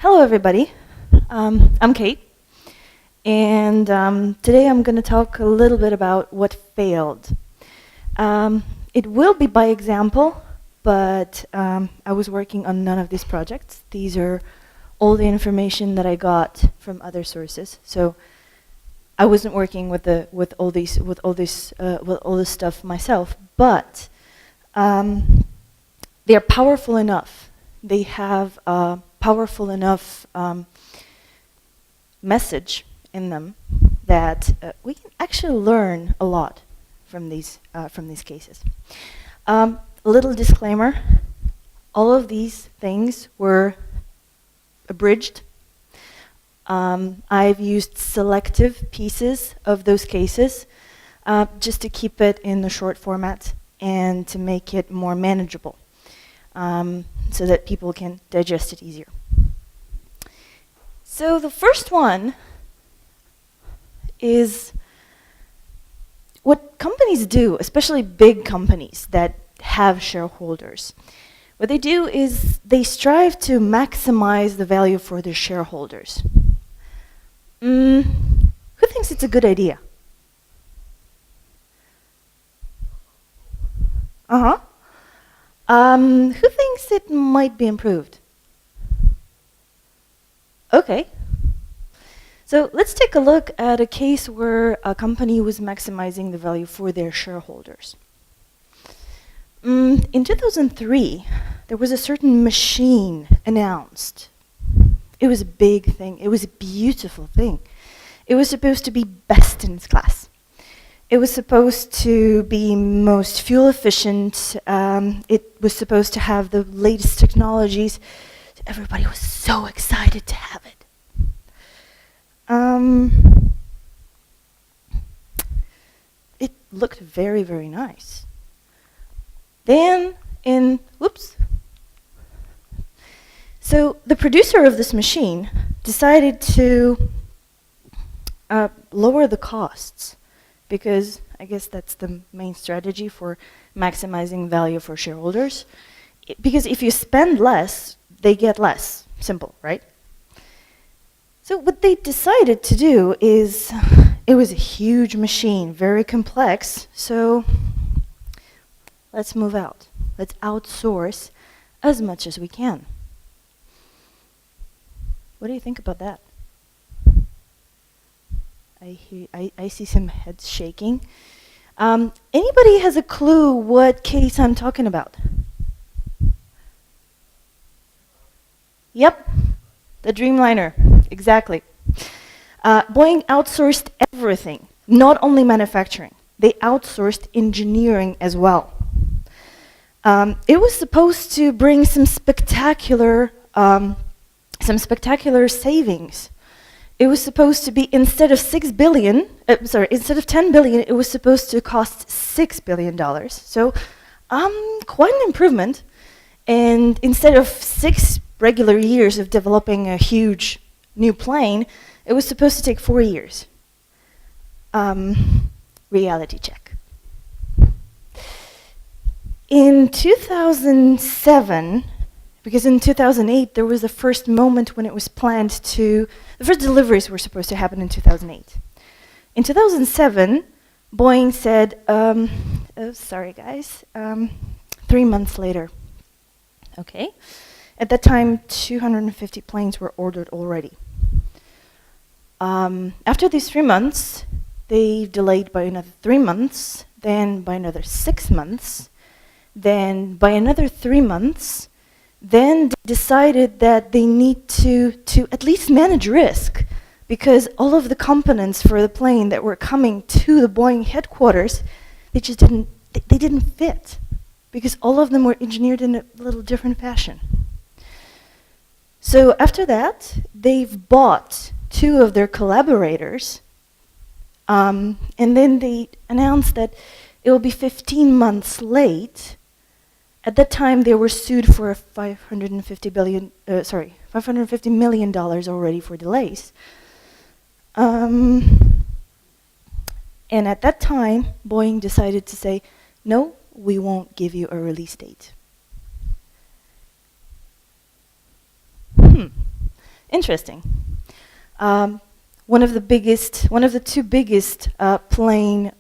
Hello, everybody. I'm Kate, and today I'm going to talk a little bit about what failed. It will be by example, but I was working on none of these projects. These are all the information that I got from other sources. So I wasn't working with all this stuff myself, but they're powerful enough. They have a powerful enough message in them that we can actually learn a lot from these cases. A little disclaimer: all of these things were abridged. I've used selective pieces of those cases just to keep it in the short format and to make it more manageable, so that people can digest it easier. So the first one is what companies do, especially big companies that have shareholders. What they do is they strive to maximize the value for their shareholders. Who thinks it's a good idea? Who thinks it might be improved? Okay. So let's take a look at a case where a company was maximizing the value for their shareholders. In 2003, there was a certain machine announced. It was a big thing. It was a beautiful thing. It was supposed to be best in its class. It was supposed to be most fuel efficient. It was supposed to have the latest technologies. Everybody was so excited to have it. It looked very, very nice. Then so the producer of this machine decided to lower the costs, because I guess that's the main strategy for maximizing value for shareholders. Because if you spend less, they get less. Simple, right? So what they decided to do is, it was a huge machine, very complex, so let's move out. Let's outsource as much as we can. What do you think about that? I see some heads shaking. Anybody has a clue what case I'm talking about? Yep, the Dreamliner, exactly. Boeing outsourced everything, not only manufacturing. They outsourced engineering as well. It was supposed to bring some spectacular savings. It was supposed to be, instead of instead of 10 billion, it was supposed to cost $6 billion. So, quite an improvement. And instead of 6 regular years of developing a huge new plane, it was supposed to take 4 years. Reality check. In 2007, because in 2008 there was the first moment when it was planned to, the first deliveries were supposed to happen in 2008. In 2007, Boeing said, oh, sorry guys, 3 months later. Okay. At that time, 250 planes were ordered already. After these 3 months, they delayed by another 3 months, then by another 6 months, then by another 3 months, then they decided that they need to at least manage risk, because all of the components for the plane that were coming to the Boeing headquarters, they didn't fit, because all of them were engineered in a little different fashion. So after that, they've bought 2 of their collaborators, and then they announced that it will be 15 months late. At that time, they were sued for $550 million already for delays. And at that time, Boeing decided to say, no, we won't give you a release date. Interesting. One of the two biggest plane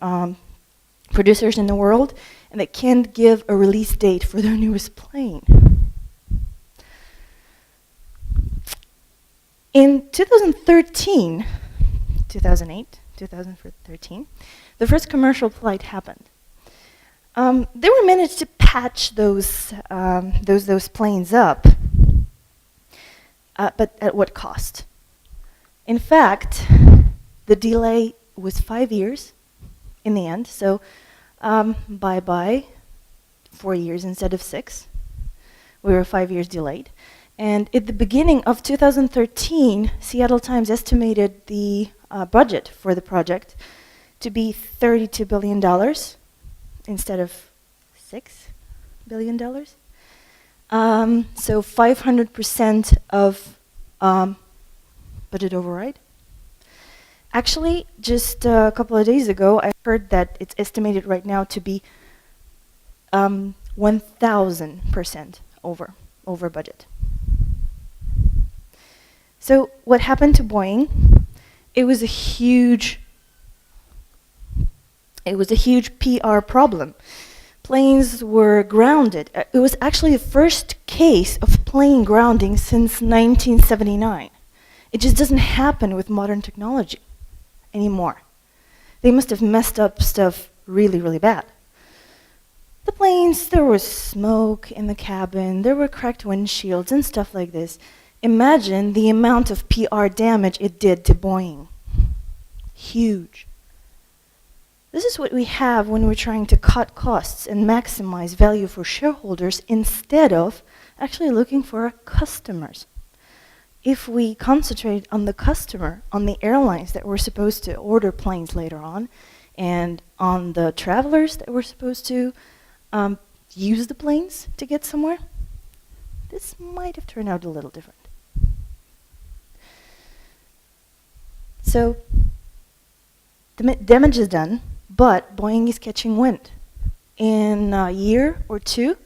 producers in the world, and they can't give a release date for their newest plane. In 2013, 2008, 2013, the first commercial flight happened. They were managed to patch those planes up, but at what cost? In fact, the delay was 5 years in the end, so bye-bye, 4 years instead of 6. We were 5 years delayed. And at the beginning of 2013, Seattle Times estimated the budget for the project to be $32 billion instead of $6 billion. So 500% of budget override. Actually, just a couple of days ago, I heard that it's estimated right now to be 1,000% over budget. So what happened to Boeing? It was a huge PR problem. Planes were grounded. It was actually the first case of plane grounding since 1979. It just doesn't happen with modern technology anymore. They must have messed up stuff really, really bad. The planes, there was smoke in the cabin, there were cracked windshields and stuff like this. Imagine the amount of PR damage it did to Boeing. Huge. This is what we have when we're trying to cut costs and maximize value for shareholders instead of actually looking for our customers. If we concentrate on the customer, on the airlines that were supposed to order planes later on, and on the travelers that were supposed to use the planes to get somewhere, this might have turned out a little different. So, the damage is done, but Boeing is catching wind. In a year or two,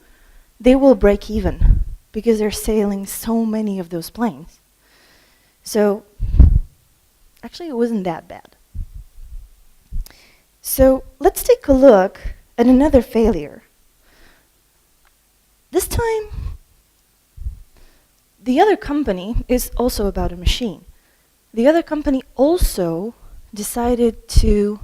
they will break even because they're sailing so many of those planes. So, actually, it wasn't that bad. So, let's take a look at another failure. This time, the other company is also about a machine. The other company also decided to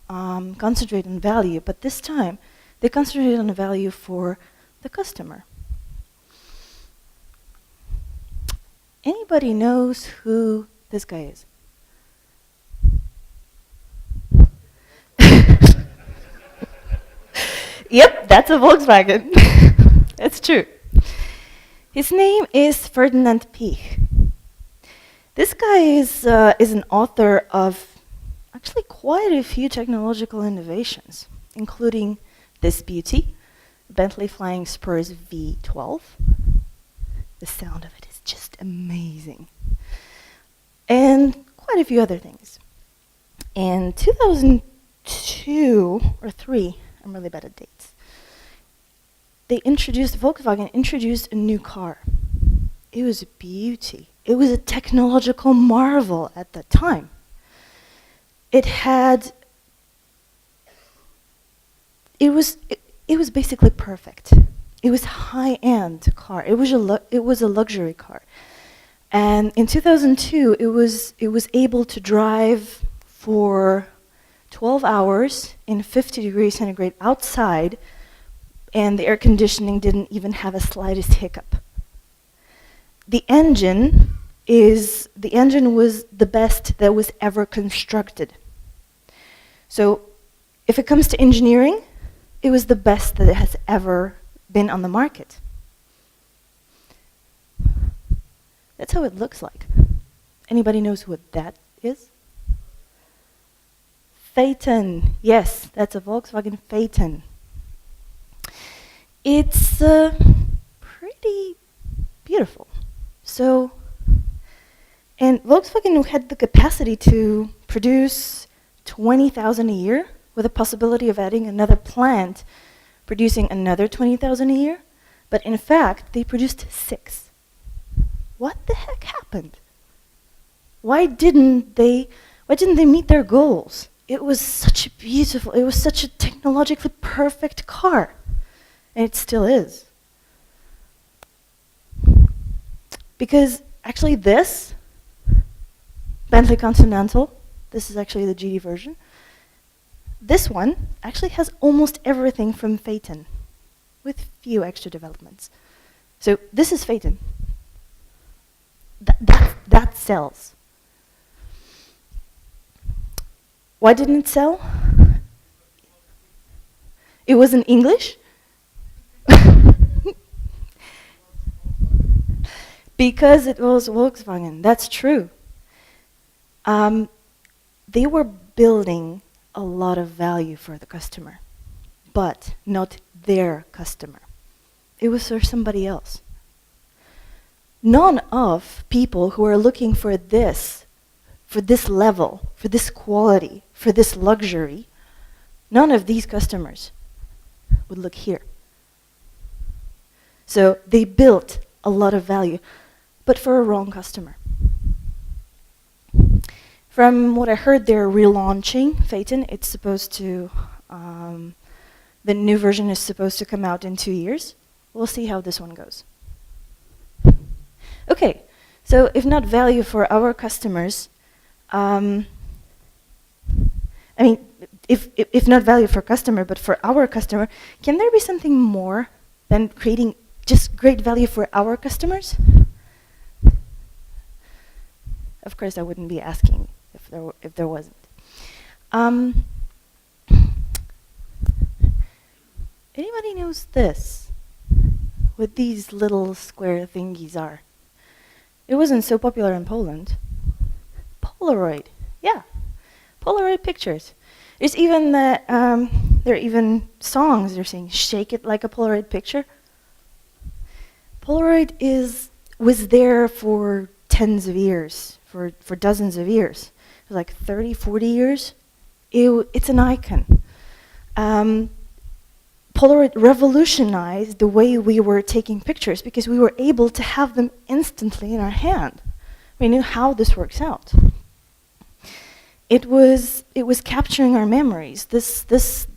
concentrate on value, but this time they concentrated on the value for the customer. Anybody knows who this guy is? Yep, that's a Volkswagen. It's true. His name is Ferdinand Piech. This guy is an author of actually quite a few technological innovations, including this beauty, Bentley Flying Spurs V12. The sound of it is just amazing. And quite a few other things. In 2002 or 3, I'm really bad at dates, Volkswagen introduced a new car. It was a beauty. It was a technological marvel at that time. It was basically perfect. It was a high-end car. It was a luxury car. And in 2002, it was able to drive for 12 hours in 50 degrees centigrade outside, and the air conditioning didn't even have a slightest hiccup. The engine was the best that was ever constructed. So if it comes to engineering, it was the best that has ever been on the market. That's how it looks like. Anybody knows what that is? Phaeton. Yes, that's a Volkswagen Phaeton. It's pretty beautiful. So, and Volkswagen had the capacity to produce 20,000 a year with a possibility of adding another plant producing another 20,000 a year, but in fact, they produced 6. What the heck happened? Why didn't they meet their goals? It was such a technologically perfect car. And it still is. Because actually this, Bentley Continental, this is actually the GD version, this one actually has almost everything from Phaeton, with few extra developments. So this is Phaeton. That sells. Why didn't it sell? It was in English? Because it was Volkswagen, that's true. They were building a lot of value for the customer, but not their customer. It was for somebody else. None of people who are looking for this level, for this quality, for this luxury, none of these customers would look here. So they built a lot of value, but for a wrong customer. From what I heard, they're relaunching Phaeton. It's supposed to, the new version is supposed to come out in 2 years. We'll see how this one goes. Okay, so if not value for our customers, I mean, if not value for customer, but for our customer, can there be something more than creating just great value for our customers? Of course, I wouldn't be asking if there wasn't. Anybody knows this? What these little square thingies are? It wasn't so popular in Poland. Polaroid, yeah, Polaroid pictures. There's even there are even songs. They're saying "Shake it like a Polaroid picture." Polaroid was there for tens of years, for dozens of years, for like 30, 40 years. It's an icon. Polaroid revolutionized the way we were taking pictures because we were able to have them instantly in our hand. We knew how this works out. It was capturing our memories. It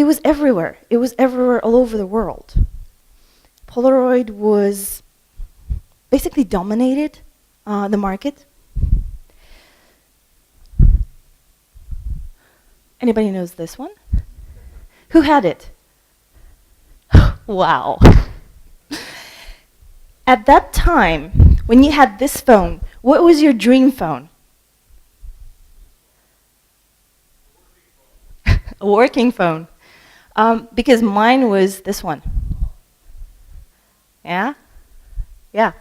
was everywhere. It was everywhere all over the world. Polaroid was basically dominated the market. Anybody knows this one? Who had it? Wow. At that time, when you had this phone, what was your dream phone? A working phone. Because mine was this one. Yeah? Yeah.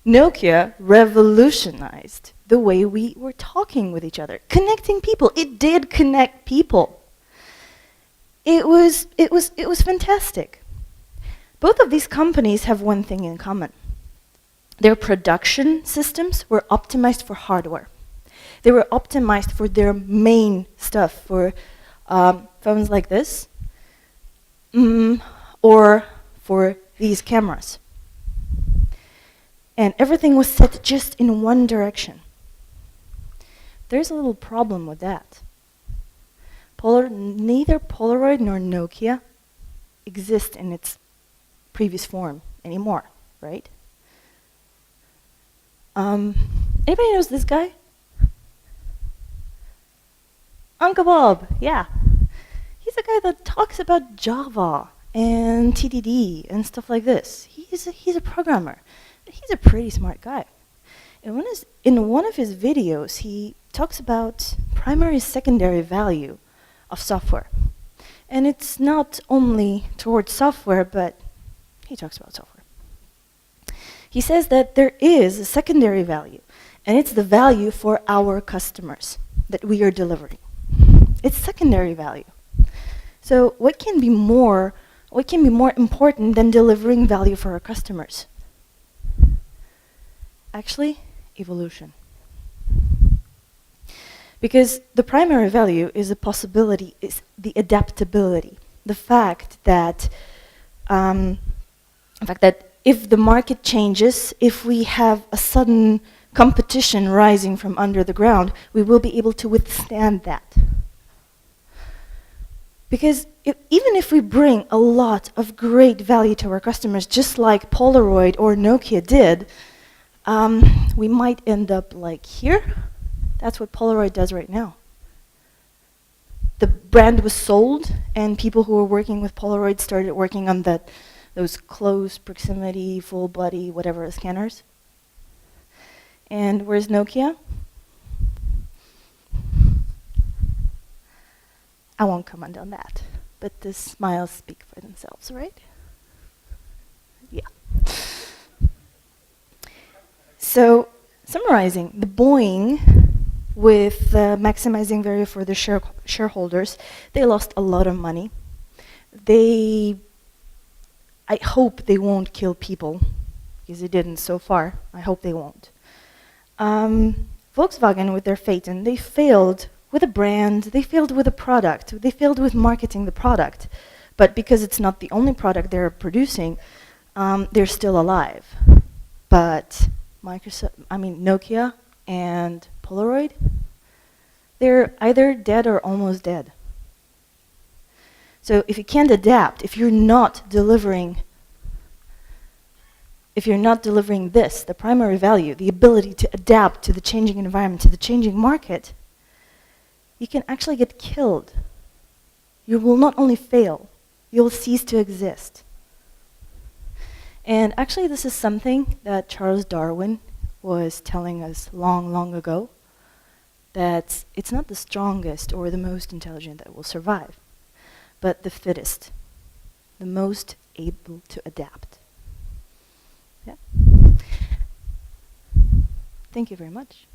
Nokia revolutionized the way we were talking with each other, connecting people. It did connect people. It was fantastic. Both of these companies have one thing in common. Their production systems were optimized for hardware. They were optimized for their main stuff, for phones like this, or for these cameras. And everything was set just in one direction. There's a little problem with that. Neither Polaroid nor Nokia exist in its previous form anymore, right? Anybody knows this guy? Uncle Bob, yeah. He's a guy that talks about Java and TDD and stuff like this. He's a programmer. He's a pretty smart guy. In one of his videos, he talks about primary secondary value of software. And it's not only towards software, but he talks about software. He says that there is a secondary value, and it's the value for our customers that we are delivering. It's secondary value. So what can be more important than delivering value for our customers? Actually, evolution. Because the primary value is a possibility, is the adaptability. The fact that if the market changes, if we have a sudden competition rising from under the ground, we will be able to withstand that. Because even if we bring a lot of great value to our customers, just like Polaroid or Nokia did, we might end up like here. That's what Polaroid does right now. The brand was sold, and people who were working with Polaroid started working on those close proximity, full body, whatever scanners. And where's Nokia? I won't comment on that, but the smiles speak for themselves, right? Yeah. So, summarizing, the Boeing, with maximizing value for the shareholders, they lost a lot of money. I hope they won't kill people, because they didn't so far. I hope they won't. Volkswagen, with their Phaeton, they failed with a brand, they failed with a product, they failed with marketing the product. But because it's not the only product they're producing, they're still alive. But Nokia and Polaroid, they're either dead or almost dead. So if you can't adapt, if you're not delivering this, the primary value, the ability to adapt to the changing environment, to the changing market, you can actually get killed. You will not only fail, you'll cease to exist. And actually this is something that Charles Darwin was telling us long, long ago, that it's not the strongest or the most intelligent that will survive, but the fittest, the most able to adapt. Yeah. Thank you very much.